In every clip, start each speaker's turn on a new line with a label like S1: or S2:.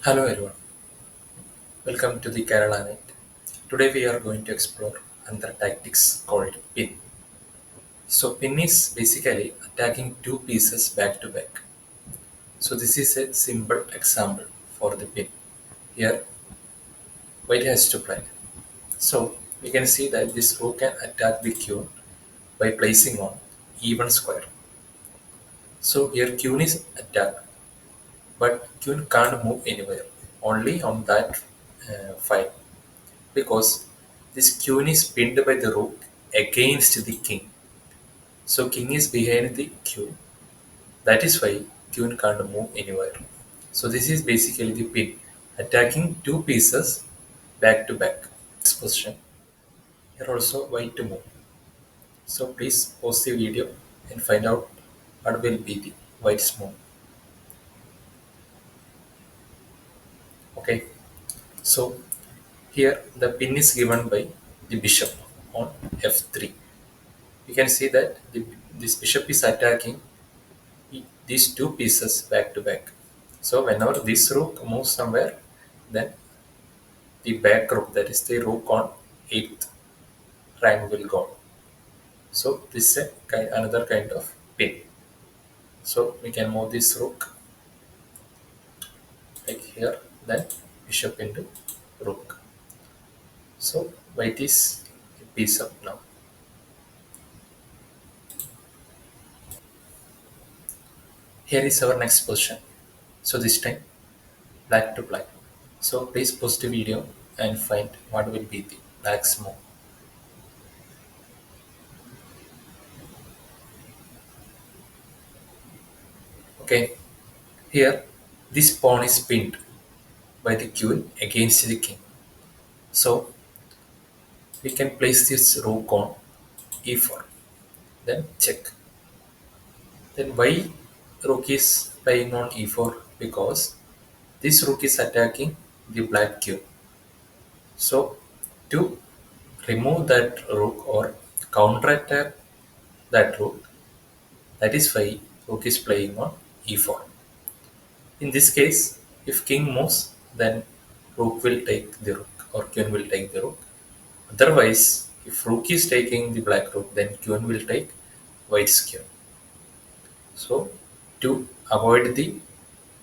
S1: Hello everyone, welcome to the Kerala Night. Today we are going to explore another tactics called pin. So pin is basically attacking two pieces back to back. So this is a simple example for the pin. Here white has to play. So we can see that this rook can attack the queen by placing on even square. So here queen is attacked, but queen can't move anywhere, only on that file. Because this queen is pinned by the rook against the king. So king is behind the queen. That is why queen can't move anywhere. So this is basically the pin, attacking two pieces back to back. This position. Here also white to move. So please pause the video and find out what will be the white's move. Okay. So here the pin is given by the bishop on f3. You can see that this bishop is attacking these two pieces back to back. So whenever this rook moves somewhere, then the back rook, that is the rook on 8th rank will go. So this is another kind of pin. So we can move this rook like here, then bishop into rook. So white is a piece up now. Here is our next position. So this time black to black. So please pause the video and find what will be the black's move. Okay, here this pawn is pinned by the queen against the king. So we can place this rook on e4, then check. Then why rook is playing on e4? Because this rook is attacking the black queen. So to remove that rook or counterattack that rook, that is why rook is playing on e4. In this case, if king moves, then rook will take the rook or queen will take the rook. Otherwise, if rook is taking the black rook, then queen will take white's queen. So, to avoid the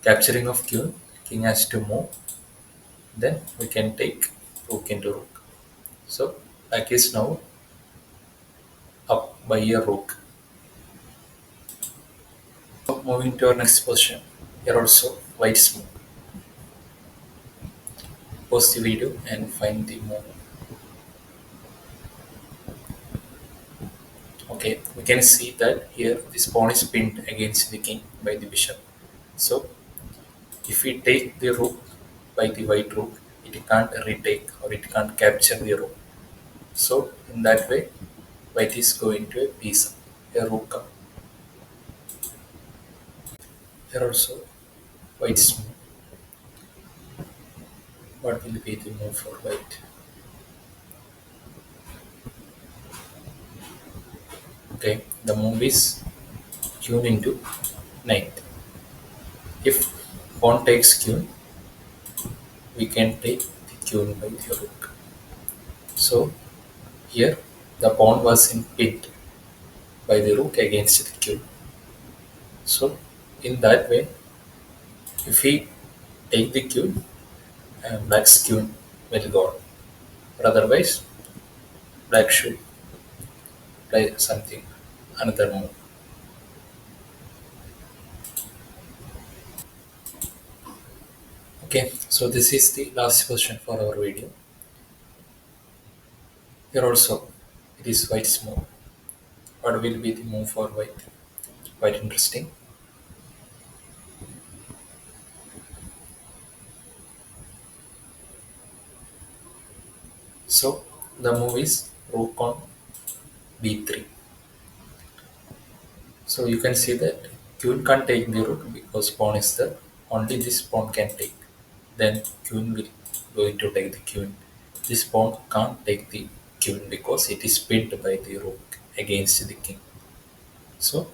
S1: capturing of queen, king has to move. Then we can take rook into rook. So, black is now up by a rook. So, moving to our next position. Here also, white's move. Pause the video and find the move. Okay, we can see that here this pawn is pinned against the king by the bishop. So if we take the rook by the white rook, it can't retake or it can't capture the rook. So in that way, white is going to a piece up, a rook up. Here also, white's move. What will be the move for white? Okay, the move is queen into knight. If pawn takes queen, we can take the queen by the rook. So here the pawn was in pit by the rook against the queen. So in that way, if we take the queen, black's queen will go. But otherwise, black should play something, another move. Okay, so this is the last question for our video. Here also, it is white's move. What will be the move for white? Quite interesting. So the move is rook on b3. So you can see that queen can't take the rook because pawn is there. Only this pawn can take. Then queen will going to take the queen. This pawn can't take the queen because it is pinned by the rook against the king. So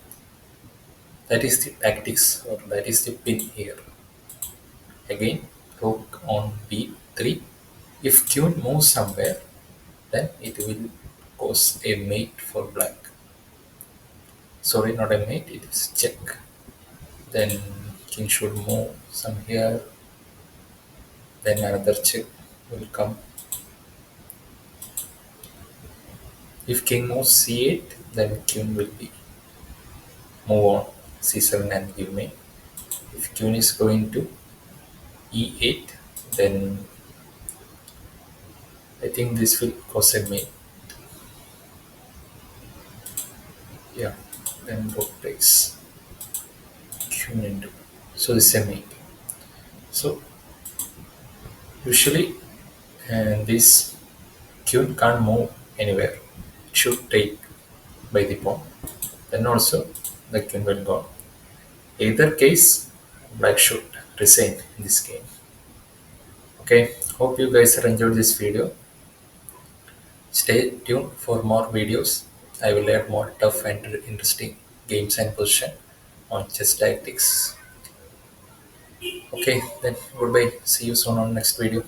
S1: that is the tactics or that is the pin here. Again, rook on b3. If queen moves somewhere, then it will cause a mate for black. Sorry, not a mate, it is check. Then king should move some here, then another check will come. If king moves c8, then queen will be move on c7 and give me. If queen is going to e8, then I think this will cause a mate. Yeah, then rook takes queen into. So this is a mate. So usually, and this queen can't move anywhere. It should take by the pawn. Then also the queen will go. Either case, black should resign in this game. Okay, hope you guys have enjoyed this video. Stay tuned for more videos. I will add more tough and interesting games and position on chess tactics. Okay, then goodbye. See you soon on next video.